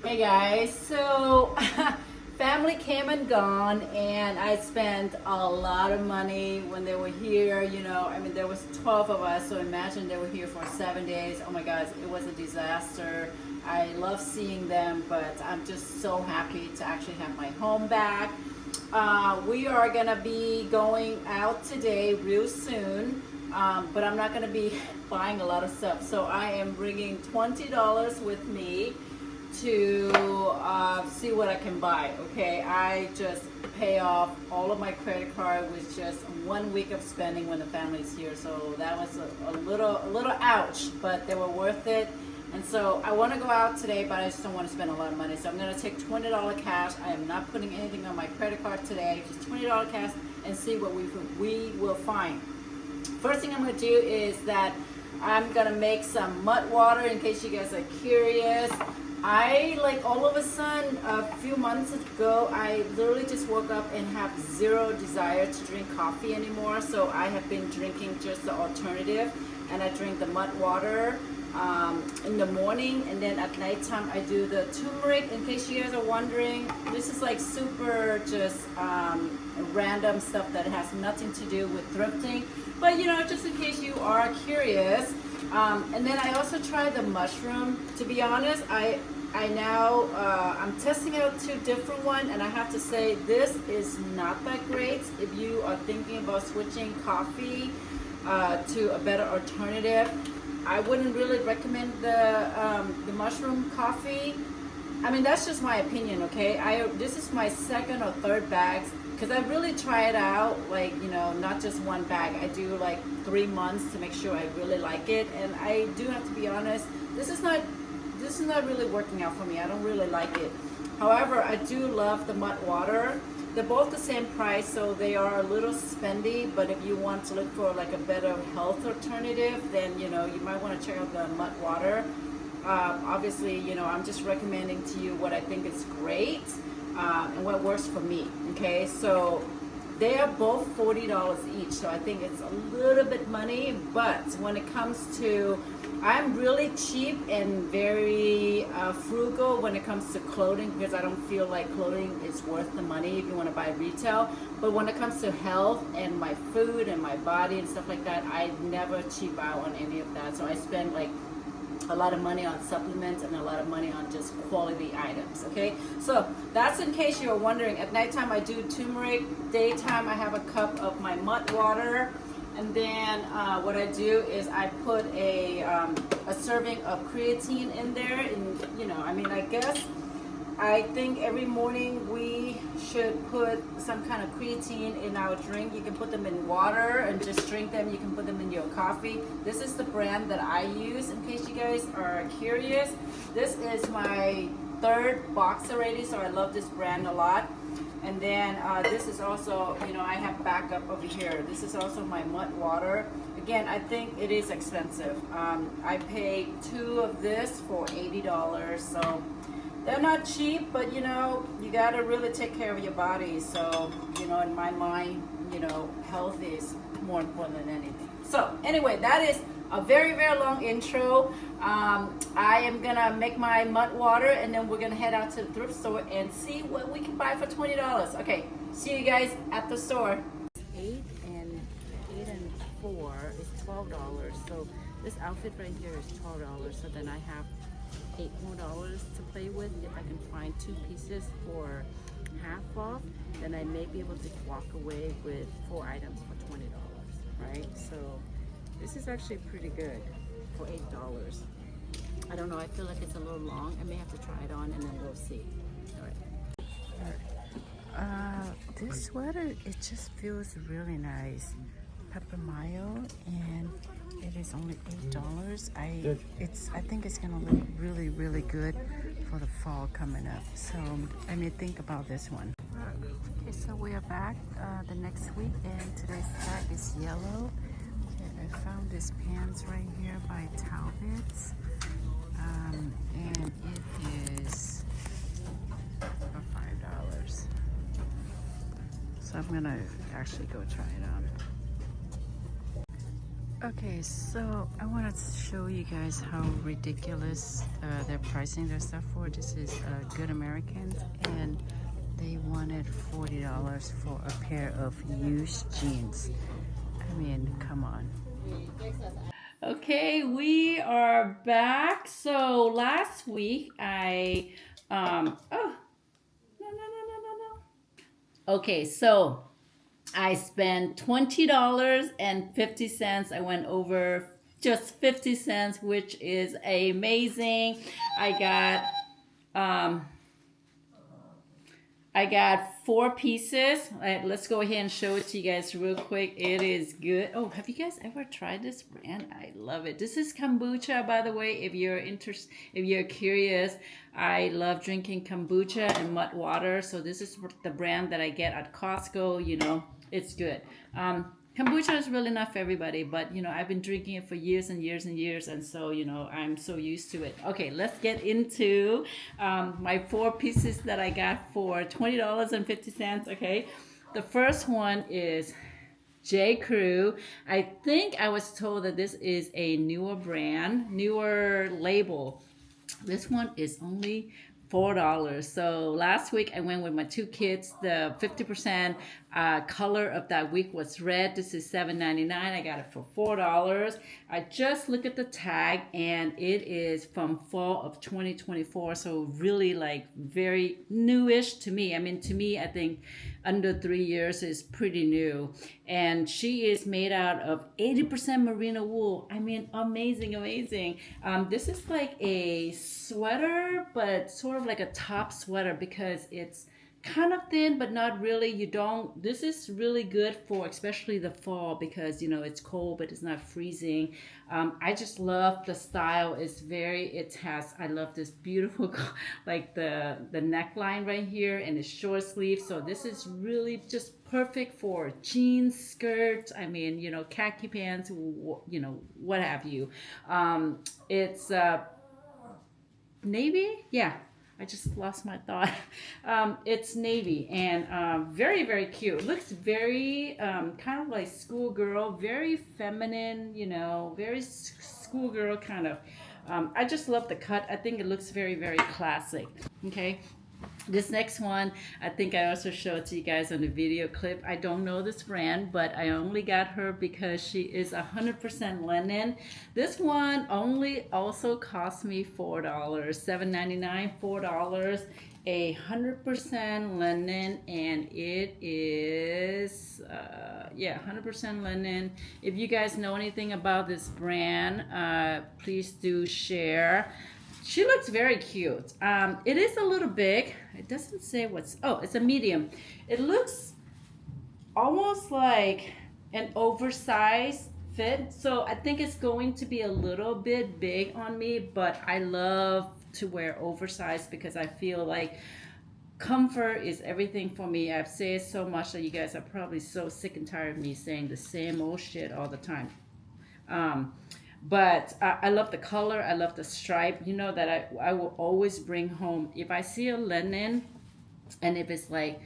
Hey guys, so family came and gone, and I spent a lot of money when they were here. I mean, there was 12 of us, so imagine they were here for 7 days. Oh my God, it was a disaster. I love seeing them, but I'm just so happy to actually have my home back. We are gonna be going out today real soon, but I'm not gonna be buying a lot of stuff. So I am bringing $20 with me to see what I can buy. Okay, I just pay off all of my credit card with just 1 week of spending when the family's here. So that was a little ouch, but they were worth it. And so I want to go out today, but I just don't want to spend a lot of money. So I'm going to take $20 cash. I am not putting anything on my credit card today, just $20 cash, and see what we will find. First thing I'm going to do is that I'm going to make some mud water in case you guys are curious. I, like, all of a sudden, a few months ago, I literally just woke up and have zero desire to drink coffee anymore. So I have been drinking just the alternative, and I drink the mud water in the morning, and then at nighttime I do the turmeric. In case you guys are wondering, this is like super just random stuff that has nothing to do with thrifting, but just in case you are curious. And then I also tried the mushroom. To be honest, I'm testing out 2 different ones, and I have to say this is not that great. If you are thinking about switching coffee to a better alternative, I wouldn't really recommend the mushroom coffee. I mean, that's just my opinion, okay? This is my 2nd or 3rd bag, because I really try it out, like, not just 1 bag. I do like 3 months to make sure I really like it. And I do have to be honest, this is not really working out for me. I don't really like it. However, I do love the mud water. They're both the same price, so they are a little spendy, but if you want to look for like a better health alternative, then you might want to check out the mud water. Obviously, I'm just recommending to you what I think is great and what works for me. Okay, so they are both $40 each, so I think it's a little bit money. But when it comes to, I'm really cheap and very frugal when it comes to clothing, because I don't feel like clothing is worth the money if you want to buy retail. But when it comes to health and my food and my body and stuff like that, I never cheap out on any of that. So I spend like a lot of money on supplements and a lot of money on just quality items. Okay, so that's in case you're wondering. At nighttime I do turmeric, daytime I have a cup of my mud water, and then what I do is I put a serving of creatine in there. And I mean, I think every morning we should put some kind of creatine in our drink. You can put them in water and just drink them. You can put them in your coffee. This is the brand that I use, in case you guys are curious. This is my 3rd box already, so I love this brand a lot. And then this is also, I have backup over here. This is also my mud water. Again, I think it is expensive. I paid 2 of this for $80, so they're not cheap, but you gotta really take care of your body. So, in my mind, health is more important than anything. So anyway, that is a very, very long intro. I am gonna make my mud water, and then we're gonna head out to the thrift store and see what we can buy for $20. Okay, see you guys at the store. 8 and 4 is $12. So this outfit right here is $12. So then I have $8 more to play with. If I can find 2 pieces for half off, then I may be able to walk away with 4 items for $20, right? So this is actually pretty good for $8. I don't know, I feel like it's a little long. I may have to try it on and then we'll see. All right. This sweater, it just feels really nice. Pepper mayo, and it is only $8. I think it's gonna look really, really good for the fall coming up. So I may think about this one. Okay, so we are back the next week, and today's tag is yellow. Okay, I found this pants right here by Talbot's, and it is for $5. So I'm gonna actually go try it on. Okay, so I want to show you guys how ridiculous they're pricing their stuff for. This is Good American, and they wanted $40 for a pair of used jeans. I mean, come on. Okay, we are back. So last week oh, no. Okay, so I spent $20.50. I went over just 50 cents, which is amazing. I got um I got 4 pieces. Let's go ahead and show it to you guys real quick. It is good. Oh, have you guys ever tried this brand? I love it. This is kombucha, by the way. If you're interested, if you're curious, I love drinking kombucha and mud water. So this is the brand that I get at Costco. You know, it's good. Kombucha is really not for everybody, but you know, I've been drinking it for years and years and years, and so you know, I'm so used to it. Okay, let's get into my 4 pieces that I got for $20.50. Okay, the first one is J. Crew. I think I was told that this is a newer brand, newer label. This one is only $4. So last week I went with my 2 kids. The 50% color of that week was red. This is $7.99. I got it for $4. I just looked at the tag and it is from fall of 2024. So really like very newish to me. I mean, to me, I think under 3 years is pretty new. And she is made out of 80% merino wool. I mean, amazing, amazing. This is like a sweater, but sort of like a top sweater because it's kind of thin, but not really. You don't, this is really good for especially the fall because, you know, it's cold, but it's not freezing. I just love the style. It's very, it has, I love this beautiful, like the neckline right here and the short sleeve. So this is really just perfect for jeans, skirts. I mean, you know, khaki pants, you know, what have you. It's navy. Yeah, I just lost my thought. It's navy and very, very cute. Looks very kind of like schoolgirl, very feminine, you know, very schoolgirl kind of. I just love the cut. I think it looks very, very classic. Okay. This next one, I think I also showed to you guys on the video clip. I don't know this brand, but I only got her because she is 100% linen. This one only also cost me $4, $7.99, $4. 100% linen, and it is yeah, 100% linen. If you guys know anything about this brand, please do share. She looks very cute. It is a little big. It doesn't say what's, oh, it's a medium. It looks almost like an oversized fit. So I think it's going to be a little bit big on me, but I love to wear oversized because I feel like comfort is everything for me. I've said so much that you guys are probably so sick and tired of me saying the same old shit all the time. But I love the color. I love the stripe. You know that I will always bring home. If I see a linen and if it's like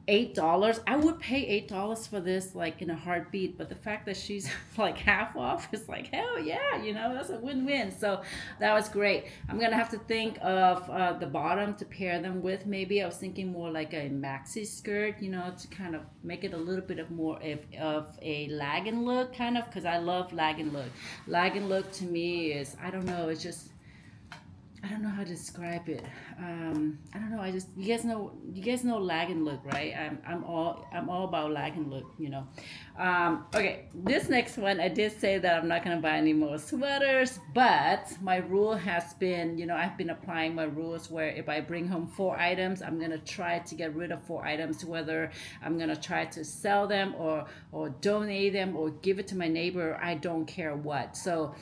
$8, I would pay $8 for this like in a heartbeat. But the fact that she's like half off is like, hell yeah, you know, that's a win-win. So that was great. I'm gonna have to think of the bottom to pair them with. Maybe I was thinking more like a maxi skirt, you know, to kind of make it a little bit of more of a lagging look kind of, because I love lagging look. Lagging look to me is, I don't know, it's just, I don't know how to describe it. I don't know. I just, you guys know lag and look, right? I'm all about lag and look, you know. Okay, this next one, I did say that I'm not gonna buy any more sweaters, but my rule has been, you know, I've been applying my rules where if I bring home 4 items, I'm gonna try to get rid of 4 items, whether I'm gonna try to sell them or donate them or give it to my neighbor. I don't care what. So.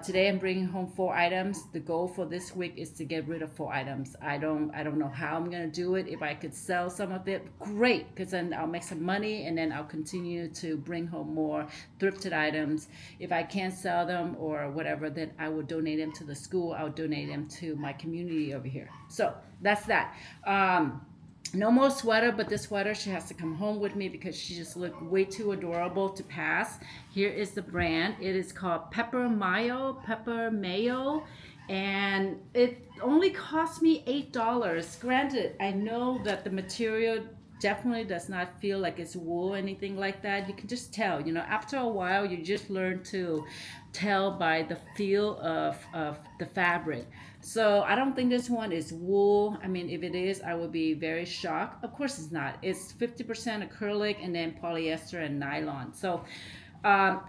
Today I'm bringing home 4 items. The goal for this week is to get rid of 4 items. I don't know how I'm gonna do it. If I could sell some of it, great, because then I'll make some money and then I'll continue to bring home more thrifted items. If I can't sell them or whatever, then I will donate them to the school. I'll donate them to my community over here. So that's that. No more sweater, but this sweater she has to come home with me because she just looked way too adorable to pass. Here is the brand. It is called Pepper Mayo, and it only cost me $8. Granted, I know that the material definitely does not feel like it's wool or anything like that. You can just tell, after a while you just learn to tell by the feel of the fabric. So I don't think this one is wool. I mean, if it is, I would be very shocked. Of course it's not. It's 50% acrylic and then polyester and nylon. So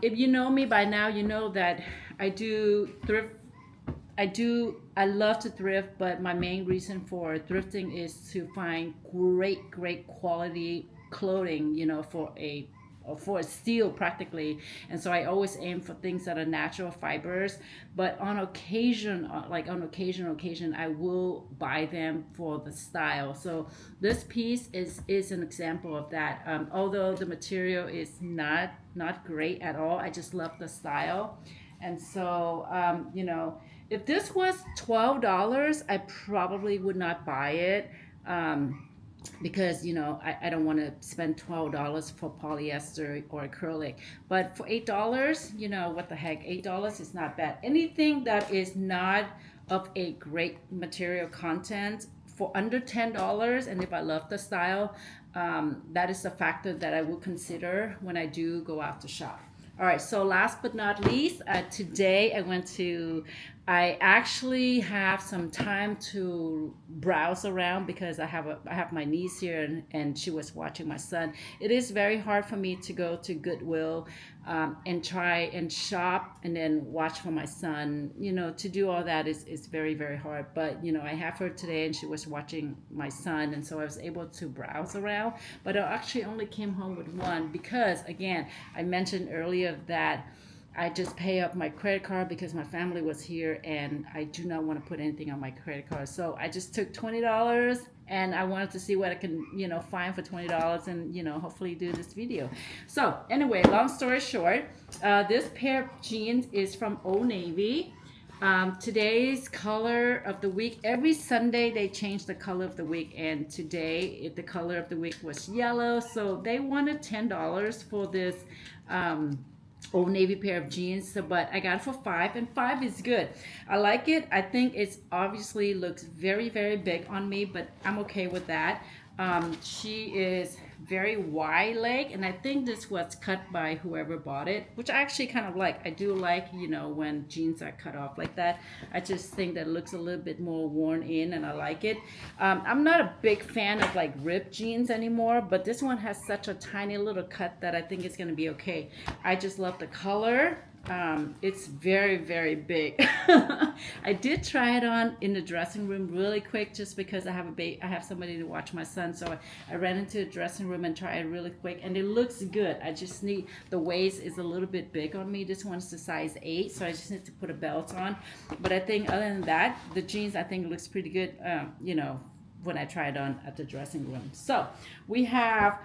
if you know me by now, you know that I do thrift. I love to thrift, but my main reason for thrifting is to find great quality clothing, for a steal practically. And so I always aim for things that are natural fibers, but on occasion, occasion, I will buy them for the style. So this piece is an example of that. Although the material is not great at all, I just love the style. And so, if this was $12, I probably would not buy it. Because I don't want to spend $12 for polyester or acrylic, but for $8, what the heck, $8 is not bad. Anything that is not of a great material content for under $10, and if I love the style, that is a factor that I would consider when I do go out to shop. All right, so last but not least, today I actually have some time to browse around because I have my niece here, and she was watching my son. It is very hard for me to go to Goodwill and try and shop and then watch for my son. To do all that is very, very hard. But, I have her today and she was watching my son, and so I was able to browse around. But I actually only came home with one because, again, I mentioned earlier that I just pay up my credit card because my family was here and I do not want to put anything on my credit card. So I just took $20 and I wanted to see what I can, find for $20 and, hopefully do this video. So anyway, long story short, this pair of jeans is from Old Navy. Today's color of the week, every Sunday they change the color of the week, and today the color of the week was yellow. So they wanted $10 for this Old Navy pair of jeans, but I got it for $5, and $5 is good. I like it. I think it's obviously looks very, very big on me, but I'm okay with that. She is very wide leg, and I think this was cut by whoever bought it, which I actually kind of like. I do like, when jeans are cut off like that. I just think that it looks a little bit more worn in, and I like it. I'm not a big fan of like ripped jeans anymore, but this one has such a tiny little cut that I think it's going to be okay. I just love the color. It's very, very big. I did try it on in the dressing room really quick just because I have somebody to watch my son. So I ran into the dressing room and tried it really quick, and it looks good. I just need, the waist is a little bit big on me. This one's the size 8, so I just need to put a belt on. But I think other than that, the jeans I think looks pretty good, when I try it on at the dressing room. So we have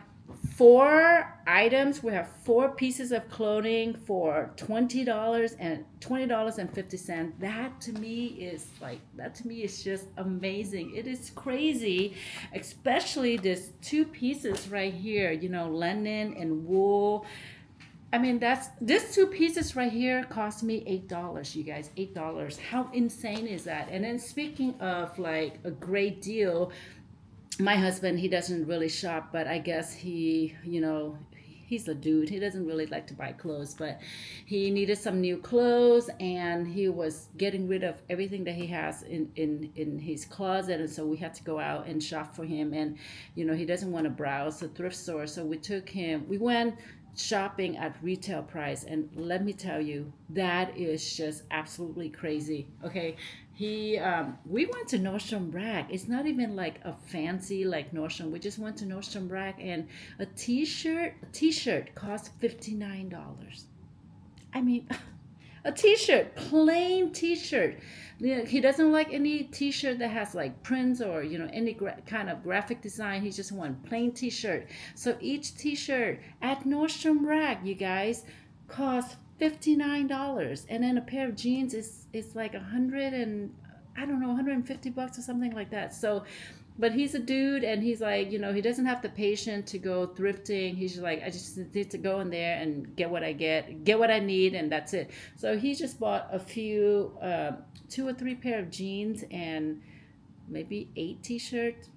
4 items. We have 4 pieces of clothing for $20 and $20.50. That to me is just amazing. It is crazy, especially this 2 pieces right here, linen and wool. I mean, this 2 pieces right here cost me $8, you guys, $8. How insane is that? And then speaking of like a great deal, my husband, he doesn't really shop, but I guess he's a dude. He doesn't really like to buy clothes, but he needed some new clothes, and he was getting rid of everything that he has in his closet, and so we had to go out and shop for him. And he doesn't want to browse the thrift store, so we went shopping at retail price, and let me tell you, that is just absolutely crazy. Okay, we went to Nordstrom Rack. It's not even like a fancy like Nordstrom. We just went to Nordstrom Rack, and a t-shirt cost $59. I mean, a t-shirt, plain t-shirt. He doesn't like any t-shirt that has like prints or any kind of graphic design. He just wants plain t-shirt. So each t-shirt at Nordstrom Rack, you guys, costs $59, and then a pair of jeans is like I don't know, $150 or something like that. So, but he's a dude, and he's like, he doesn't have the patience to go thrifting. He's just like, I just need to go in there and get what I get what I need, and that's it. So he just bought a few, 2 or 3 pair of jeans and maybe 8 t-shirts.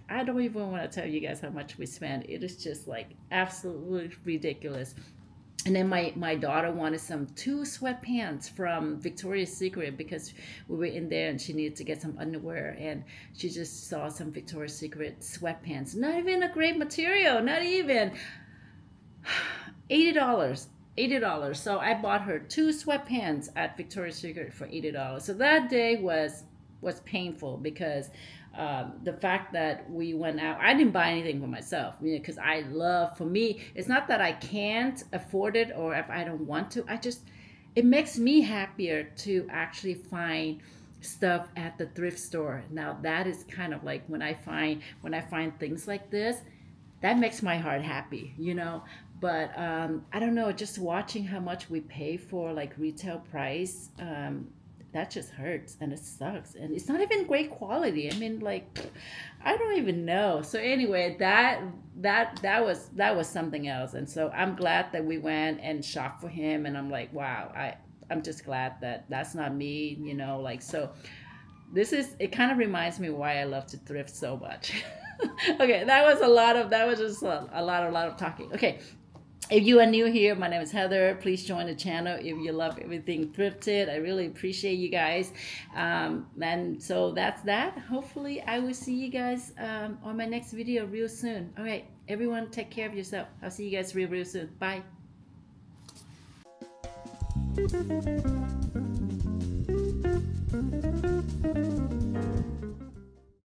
I don't even want to tell you guys how much we spent. It is just like absolutely ridiculous. And then my daughter wanted some 2 sweatpants from Victoria's Secret because we were in there and she needed to get some underwear, and she just saw some Victoria's Secret sweatpants. Not even a great material, not even $80. $80. So I bought her 2 sweatpants at Victoria's Secret for $80. So that day was painful because the fact that we went out, I didn't buy anything for myself, because for me, it's not that I can't afford it or if I don't want to. It makes me happier to actually find stuff at the thrift store. Now that is kind of like when I find things like this, that makes my heart happy, But I don't know, just watching how much we pay for like retail price, that just hurts and it sucks, and it's not even great quality. I mean, like, I don't even know. So anyway, that was something else, and so I'm glad that we went and shopped for him, and I'm like, wow, I'm just glad that that's not me, like, so it kind of reminds me why I love to thrift so much. Okay, that was just a lot of talking. Okay. If you are new here, my name is Heather. Please join the channel if you love everything thrifted. I really appreciate you guys. And so that's that. Hopefully, I will see you guys on my next video real soon. All right, everyone, take care of yourself. I'll see you guys real soon. Bye.